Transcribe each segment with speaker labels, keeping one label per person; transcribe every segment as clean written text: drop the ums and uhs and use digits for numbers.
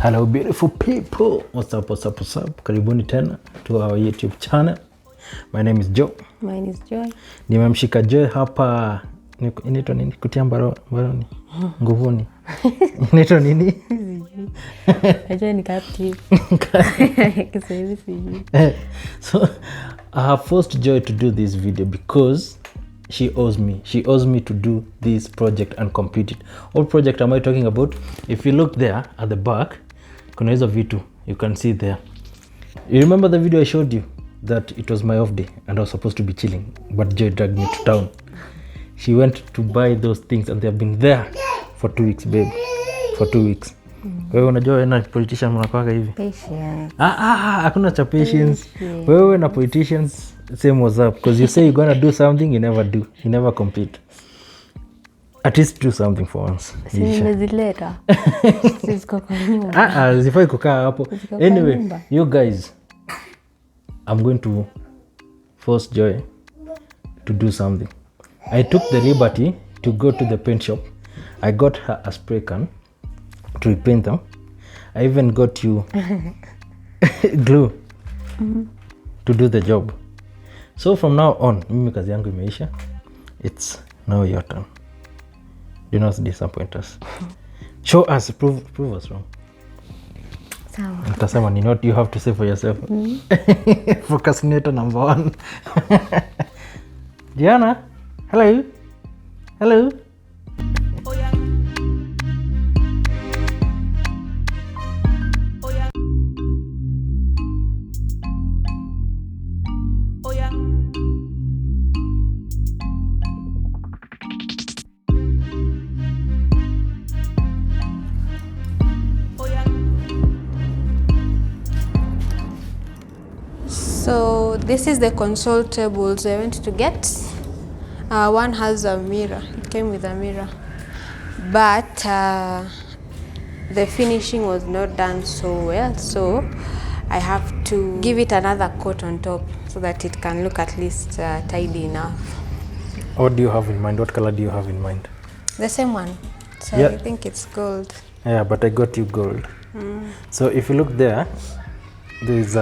Speaker 1: Hello beautiful people. What's up? Karibuni tena to our YouTube channel. My name is Joe.
Speaker 2: Mine is Joy.
Speaker 1: Nimemshika Joy hapa. Inaitwa nini? Kutia mbaroni. Nguvuni. Inaitwa nini?
Speaker 2: Joy ni captive. Kiswahili sijui.
Speaker 1: So I have forced Joy to do this video because she owes me. She owes me to do this project and complete it. What project am I talking about? If you look there at the back, kuna hizo vitu you can see there. You remember the video I showed you that it was my off day and I was supposed to be chilling, but Joy dragged me to town. She went to buy those things and they have been there for 2 weeks, babe. For 2 weeks. Wewe unajua na politician mnakwanga hivi.
Speaker 2: Patience.
Speaker 1: Hakuna cha patience. Wewe na politicians same was up because you say you're going to do something, you never do. You never complete. At least do something for once.
Speaker 2: Nimezileta. Siko kwa nyumba.
Speaker 1: Zifai kukaa hapo. Anyway, you guys, I'm going to force Joy to do something. I took the liberty to go to the paint shop. I got her a spray can to repaint them. I even got you glue to do the job. So from now on, mimi kazi yangu imeisha. It's now your turn. Do not disappoint us. Show us, prove us wrong.
Speaker 2: Sawa.
Speaker 1: Nitasema ni not you have to say for yourself. Procrastinator number 1. Diana, hello. Hello.
Speaker 2: So this is the console tables I went to get. One has a mirror. It came with a mirror, but the finishing was not done so well. So I have to give it another coat on top so that it can look at least tidy enough.
Speaker 1: What do you have in mind? What color do you have in mind?
Speaker 2: The same one. So
Speaker 1: yeah.
Speaker 2: I think it's gold.
Speaker 1: Yeah, but I got you gold. So if you look there, there's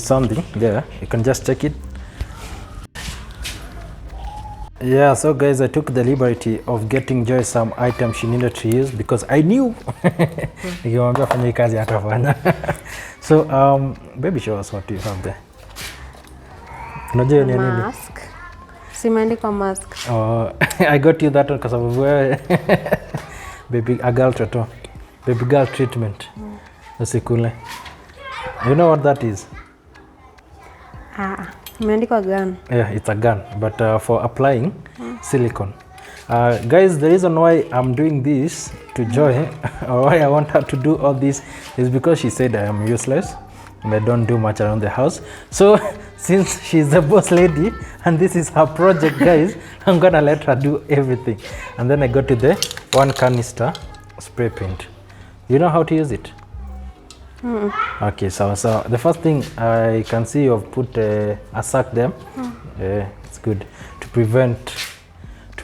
Speaker 1: something there. You can just check it. Yeah, so guys, I took the liberty of getting Joy some items she needed to use because I knew. So, baby, show us what you have there.
Speaker 2: Mask. Simeandikwa mask.
Speaker 1: Oh, I got you that one because of where baby girl treatment. Usikule. You know what that is?
Speaker 2: Imeandikwa gun.
Speaker 1: Yeah, it's a gun, but for applying silicone. Guys, the reason why I'm doing this to Joy, or why I want her to do all this, is because she said I am useless and I don't do much around the house. So since she's the boss lady and this is her project, guys, I'm gonna let her do everything. And then I got to the 1 canister spray paint. You know how to use it? Okay, so the first thing I can see you've put a sack there. It's good to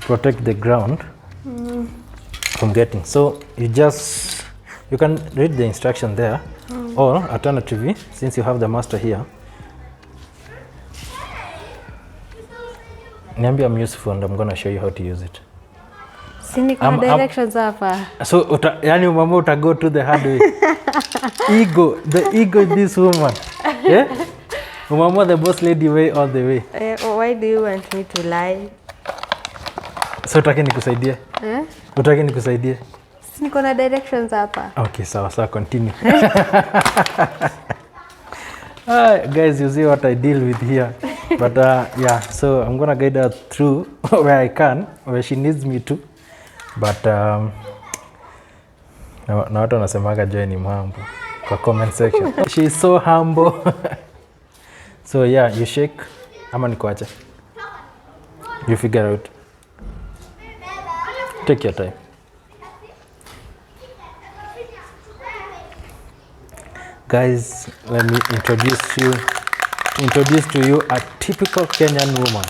Speaker 1: protect the ground from getting. So you can read the instruction there, or alternatively, since you have the master here, Niambia, I'm useful and I'm gonna show you how to use it.
Speaker 2: Sini kuna directions hapa.
Speaker 1: So yani mama uta go to the hard way. The ego in this woman. Yeah? Mama the boss lady way all the way.
Speaker 2: Why do you want me to lie?
Speaker 1: So utaki nikusaidie? Utaki nikusaidie?
Speaker 2: Sini kuna directions hapa.
Speaker 1: Okay, sawa, continue. Guys, you see what I deal with here. But yeah, so I'm gonna guide her through where I can, where she needs me to. But na watu wanasemaga Joy ni mambo kwa comment section. She is so humble. So yeah, you shake ama nikuache. You figure out. Take your time. Guys, let me introduce to you a typical Kenyan woman.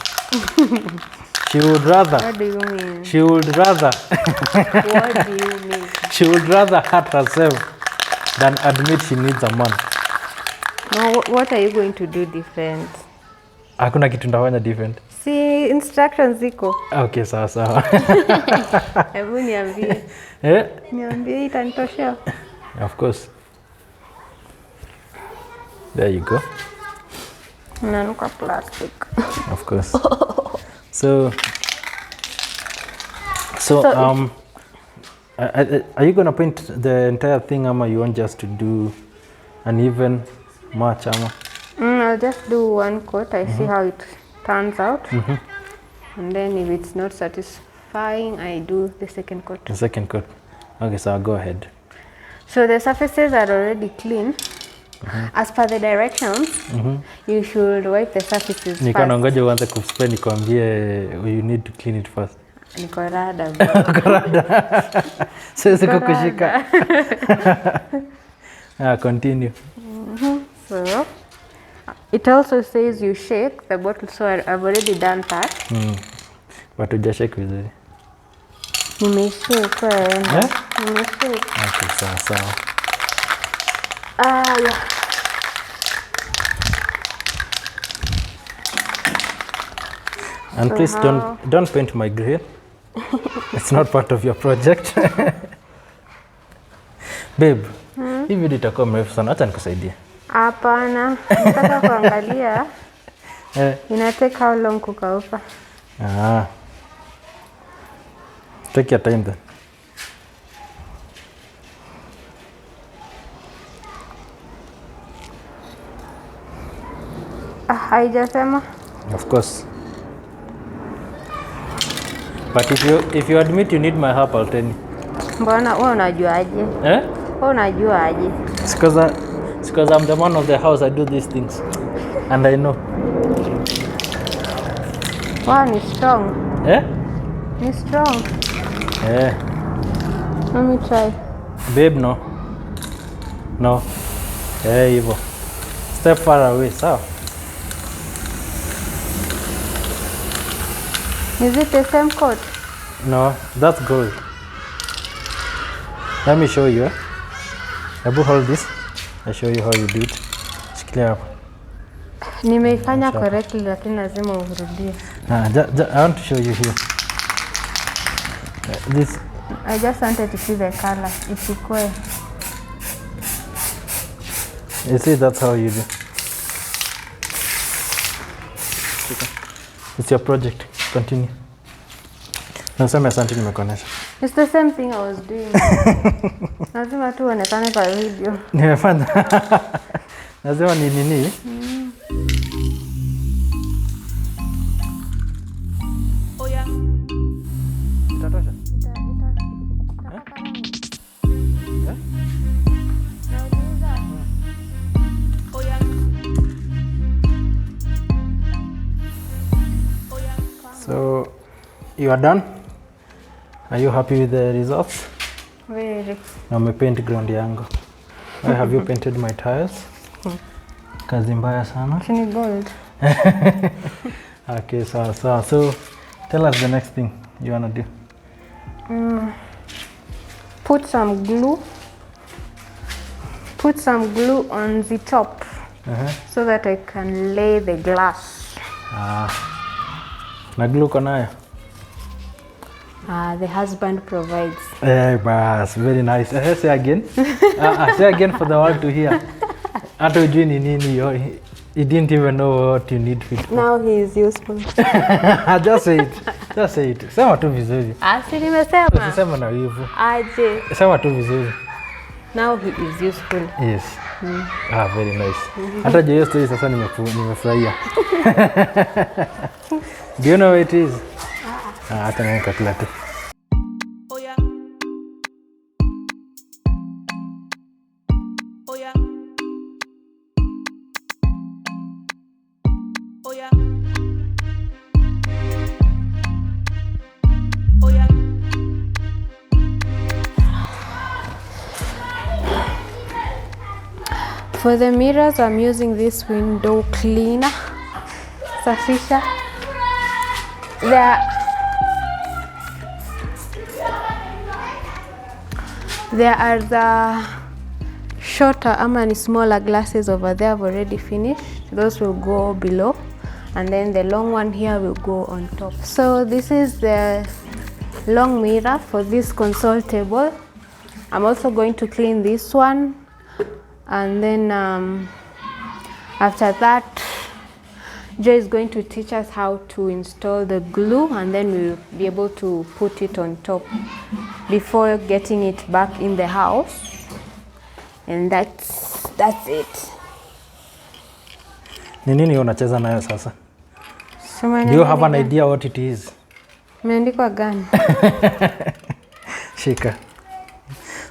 Speaker 1: She would rather.
Speaker 2: What do you mean?
Speaker 1: She would rather.
Speaker 2: What do you mean?
Speaker 1: She would rather hurt herself than admit she needs a man.
Speaker 2: Now, what are you going to do different?
Speaker 1: Hakuna kitu ndafanya different.
Speaker 2: See, instructions ziko.
Speaker 1: Okay, sawa.
Speaker 2: Hebu niambie. Niambie itanitoshea.
Speaker 1: Of course. There you go.
Speaker 2: Nanuka plastic.
Speaker 1: Of course. So are you gonna paint the entire thing, ama you want just to do an even match, ama?
Speaker 2: I'll just do one coat. I see how it turns out. And then if it's not satisfying, I do the second coat.
Speaker 1: The second coat. Okay, so I'll go ahead.
Speaker 2: So the surfaces are already clean. As per the directions, you should wipe the surfaces first.
Speaker 1: Niko nangoja uanze kuspray nikwambie you need to clean it first.
Speaker 2: Niko rada.
Speaker 1: Siwezi kukushika. Continue.
Speaker 2: So it also says you shake the bottle, so I've already done that.
Speaker 1: But hujashake vizuri.
Speaker 2: Nimeshake. Nimeshake.
Speaker 1: Okay, sawa.
Speaker 2: Yeah.
Speaker 1: And so please don't paint my grill. It's not part of your project. Babe, hii video itakuwa mrefu sana. Acha nikusaidie.
Speaker 2: Hapana, nataka kuangalia. Ina take how long kukauka?
Speaker 1: Take your time then.
Speaker 2: Haijasema?
Speaker 1: Of course. But if you admit you need my help, I'll tell you.
Speaker 2: Mbona wewe unajuaje? Wewe unajuaje?
Speaker 1: Because I'm the man of the house, I do these things. And I know.
Speaker 2: Wow, ni strong. Ni strong. Let me try.
Speaker 1: Babe, no. Hivyo. Step far away, sawa?
Speaker 2: Is it the same coat?
Speaker 1: No, that's gold. Let me show you. Abu, hold this. I'll show you how you do it. Shikilia hapo.
Speaker 2: Nimeifanya correctly, lakini lazima urudie.
Speaker 1: I want to show you here. This.
Speaker 2: I just wanted to see the color. Isikwe.
Speaker 1: You see, that's how you do. It's your project. Continue. Nasema asante nimekuonesha.
Speaker 2: It's the same thing I was doing. Lazima tu uonekane kwa video.
Speaker 1: Nimefanya. Nasema ni nini?
Speaker 2: Oya.
Speaker 1: Itatosha? So you are done? Are you happy with the results?
Speaker 2: Very.
Speaker 1: Na umepaint ground yangu. Why have you painted my tiles? Kazi mbaya sana.
Speaker 2: Ni gold.
Speaker 1: Okay, so tell us the next thing you want to do.
Speaker 2: Put some glue. Put some glue on the top so that I can lay the glass.
Speaker 1: Na glue konayo?
Speaker 2: The husband provides.
Speaker 1: Bas, very nice. Say again. Say again for the world to hear. Hata ujui ni nini, he didn't even know what you need fit.
Speaker 2: Now he is useful.
Speaker 1: Just say it. Sema tu vizuri.
Speaker 2: Si nimesema.
Speaker 1: Usisema na wivu.
Speaker 2: Aje.
Speaker 1: Sema tu vizuri.
Speaker 2: Now he is useful.
Speaker 1: Yes. Very nice. Hata hiyo story sasa nimefurahia. Do you know what it is? Hata naweka kila tu.
Speaker 3: Oya. Oya. Oya. Oya.
Speaker 2: For the mirrors, I'm using this window cleaner. Safisha. There are the shorter and smaller glasses over there. I've already finished. Those will go below, and then the long one here will go on top. So this is the long mirror for this console table. I'm also going to clean this one, and then after that Joy is going to teach us how to install the glue, and then we'll be able to put it on top before getting it back in the house. And that's it.
Speaker 1: Ni nini unacheza nayo sasa?
Speaker 2: Do
Speaker 1: you have an idea what it is?
Speaker 2: Imeandikwa gani?
Speaker 1: Shika.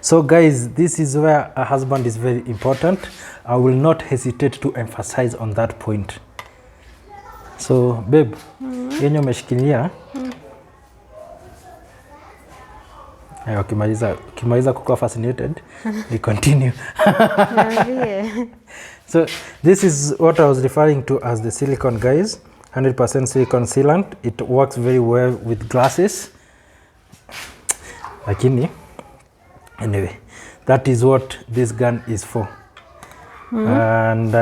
Speaker 1: So guys, this is where a husband is very important. I will not hesitate to emphasize on that point. So babe, yenye umeshikilia ukimaliza kukuwa fascinated, we continue. So this is what I was referring to as the silicone, guys. 100% silicone sealant. It works very well with glasses. Lakini anyway, that is what this gun is for. And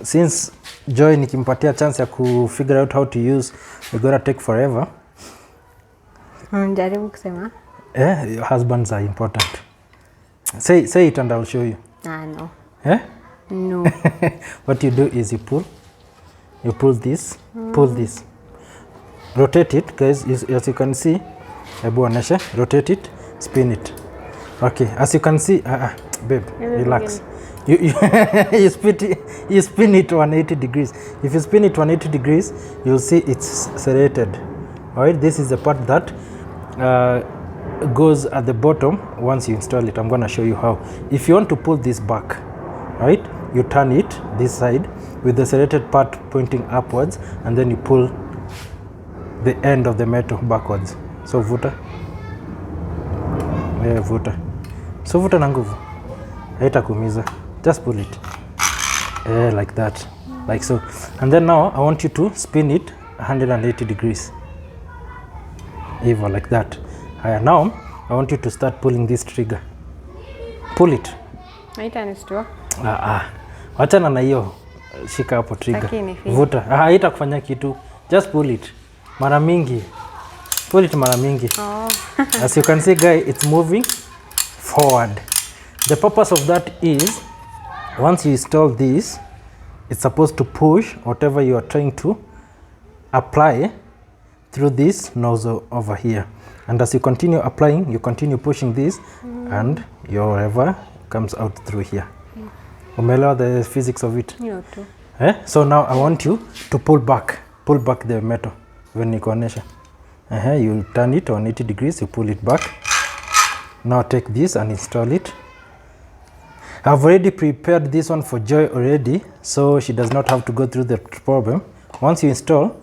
Speaker 1: since Joy nikimpatia chance ya ku figure out how to use, we're gonna take forever.
Speaker 2: Jaribu kusema.
Speaker 1: Your husbands are important. Say it and I'll show you.
Speaker 2: No.
Speaker 1: No. What you do is you pull this, rotate it, guys. As you can see, rotate it, spin it. Okay, as you can see, babe, relax. You spin it 180 degrees. If you spin it 180 degrees, you'll see it's serrated. All right, this is the part that goes at the bottom. Once you install it, I'm going to show you how. If you want to pull this back, right, you turn it this side with the serrated part pointing upwards, and then you pull the end of the metal backwards. So vuta, vuta. So vuta na nguvu, haitakuumiza. Just pull it like that, like so. And then now I want you to spin it 180 degrees, even like that. Now I want you to start pulling this trigger. Pull it. Wachana na hiyo, shika hapo trigger. Vuta. Haitakufanya kitu. Just pull it. Mara mingi. Pull it mara mingi. As you can see, guys, it's moving forward. The purpose of that is, once you install this, it's supposed to push whatever you are trying to apply through this nozzle over here. And as you continue applying, you continue pushing this, and your whatever comes out through here. Umeelewa the physics of it? So now I want you to pull back the metal. When nikuonesha, you turn it 180 degrees, you pull it back. Now take this and install it. I've already prepared this one for Joy already, so she does not have to go through the problem. Once you install,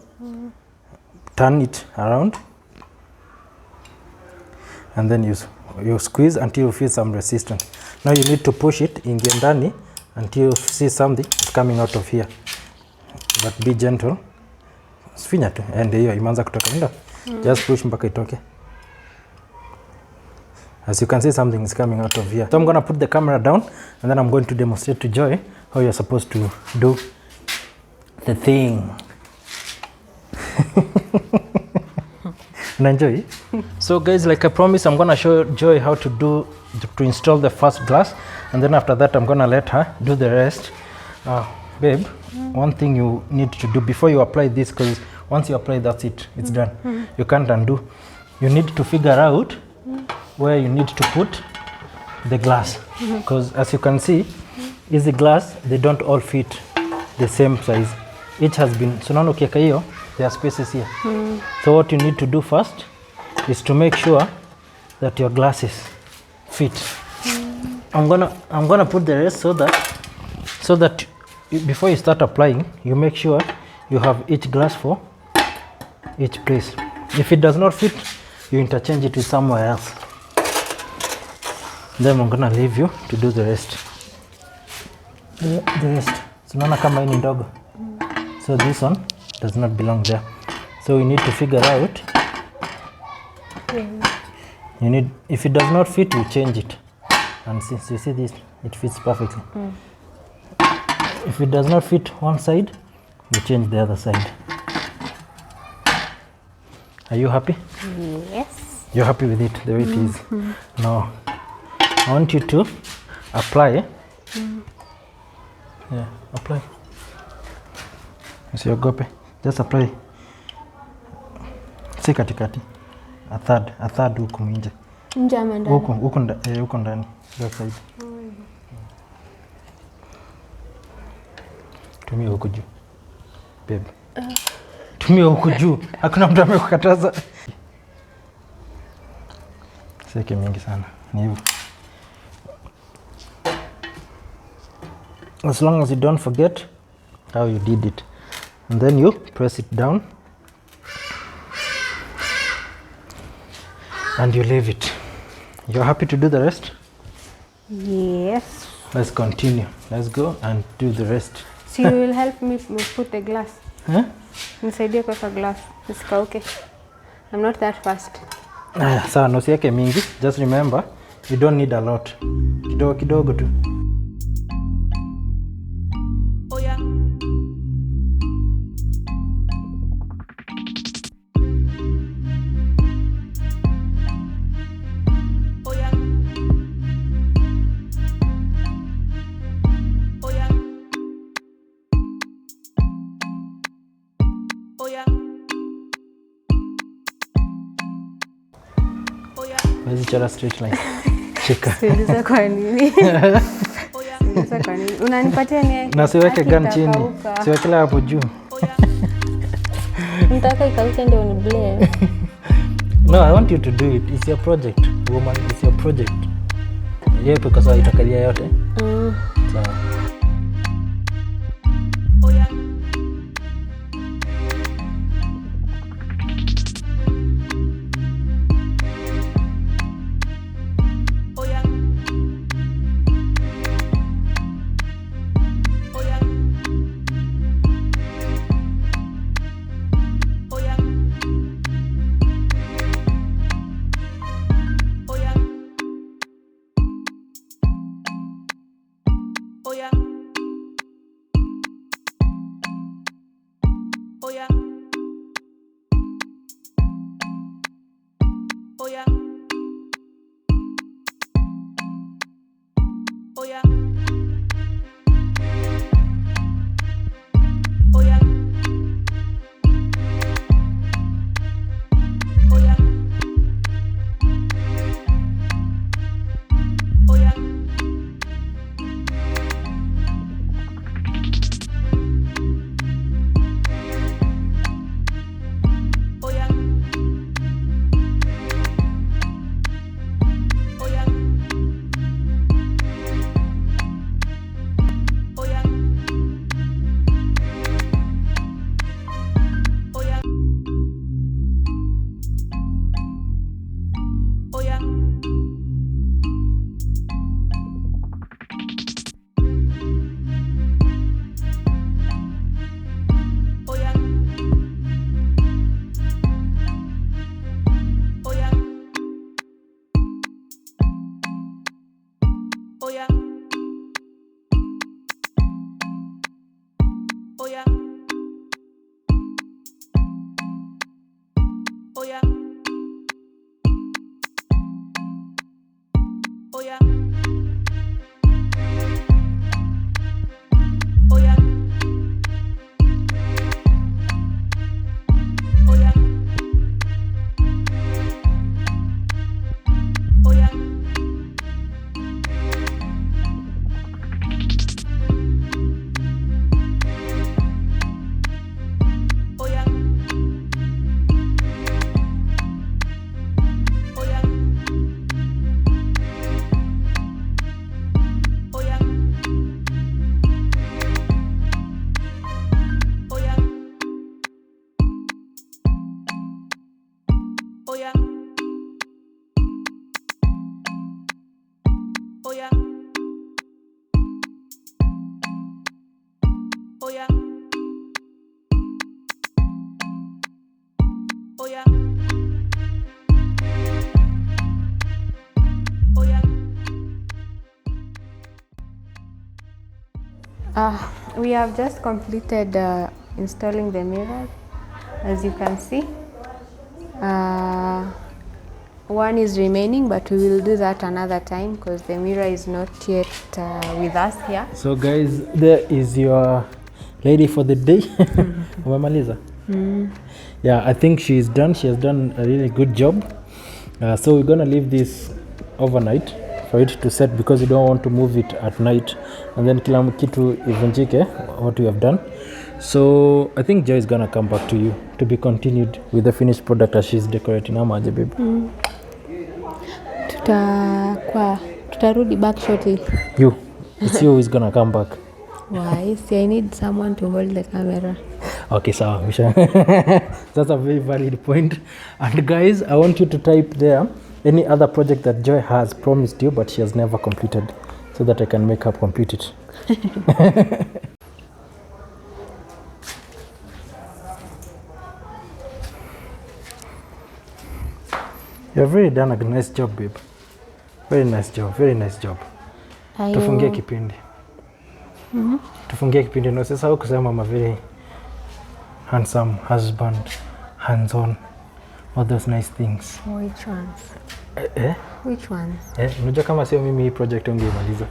Speaker 1: turn it around, and then you squeeze until you feel some resistance. Now you need to push it in ndani until you see something coming out of here. But be gentle. Finya tu, and hiyo imeanza kutoka ndio. Just push mpaka itoke. As you can see, something is coming out of here. So I'm going to put the camera down, and then I'm going to demonstrate to Joy how you're supposed to do the thing. Enjoy. So guys, like I promised, I'm going to show Joy how to install the first glass, and then after that I'm going to let her do the rest. Babe, one thing you need to do before you apply this, because once you apply, that's it, it's done. You can't undo. You need to figure out where you need to put the glass, because as you can see, easy glass, they don't all fit the same size. Each has been, so now there are spaces here. So what you need to do first is to make sure that your glasses fit. I'm gonna put the rest so that before you start applying, you make sure you have each glass for each place. If it does not fit, you interchange it with somewhere else. Then I'm gonna leave you to do the rest. So naona kama hii ni ndogo. So this one does not belong there. So we need to figure out. If it does not fit, you change it. And since you see this, it fits perfectly. If it does not fit one side, you change the other side. Are you happy?
Speaker 2: Yes.
Speaker 1: You're happy with it, the way it is? Now, I want you to apply. Yeah, apply. Usiogope. Just apply. Si katikati. A third huku nje.
Speaker 2: Nje ama ndani?
Speaker 1: Huku ndani. That side. Tumia huku juu. Babe. Tumia huku juu. Hakuna mtu amekukataza. Siweke mingi sana. Ni hivyo. As long as you don't forget how you did it. And then you press it down. And you leave it. You're happy to do the rest?
Speaker 2: Yes.
Speaker 1: Let's continue. Let's go and do the rest.
Speaker 2: So you will help me put the glass.
Speaker 1: Huh?
Speaker 2: Nisaidie kuweka glass. Nisikauke. I'm not that fast.
Speaker 1: Sawa, usiweke mingi. Just remember, you don't need a lot. Kidogo kidogo tu. Where's the straight line? Cheka.
Speaker 2: Siuliza kwa nini? Siuliza kwa nini? Unanipatia ni?
Speaker 1: Na siweke gun chini. Siweke hapo juu.
Speaker 2: Nitaka ikauke ndio ni blame.
Speaker 1: No, I want you to do it. It's your project, woman. It's your project. Yepe kwa sababu itakalia yote. Sawa.
Speaker 3: Oh yeah.
Speaker 2: We have just completed installing the mirrors, as you can see. One is remaining, but we will do that another time because the mirror is not yet with us here.
Speaker 1: So guys, there is your lady for the day. Umemaliza? Yeah, I think she's done. She has done a really good job. So we're gonna leave this overnight for it to set because we don't want to move it at night and then kila kitu ivunjike what we have done. So I think Joy is gonna come back to you to be continued with the finished product as she's decorating. Ama aje babe?
Speaker 2: Tutarudi back shortly.
Speaker 1: You, it's you who is gonna come back.
Speaker 2: Why? See, I need someone to hold the camera.
Speaker 1: Okay, sawa, Misha. That's a very valid point. And guys, I want you to type there any other project that Joy has promised you but she has never completed so that I can make her complete it. You've really done a nice job, babe. Very nice job, very nice job. Tufungie kipindi. Tufungie kipindi. No, sasa kusema I'm a very handsome husband, hands-on, all those nice things.
Speaker 2: Which ones? Which ones?
Speaker 1: Unajua kama sio mimi hii project ungeimaliza.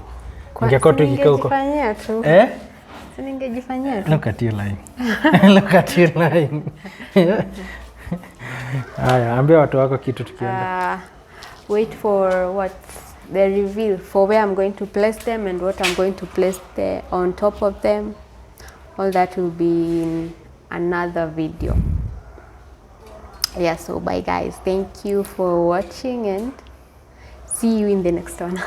Speaker 1: Ningekuwa tu kikao huko.
Speaker 2: Ningejifanyia tu. Ningejifanyia tu.
Speaker 1: Look at you lying. Look at you lying. Haya, ambia watu wako kitu tukienda.
Speaker 2: Wait for what? The reveal for where I'm going to place them and what I'm going to place on top of them. All that will be in another video. Yeah, so bye guys. Thank you for watching and see you in the next one.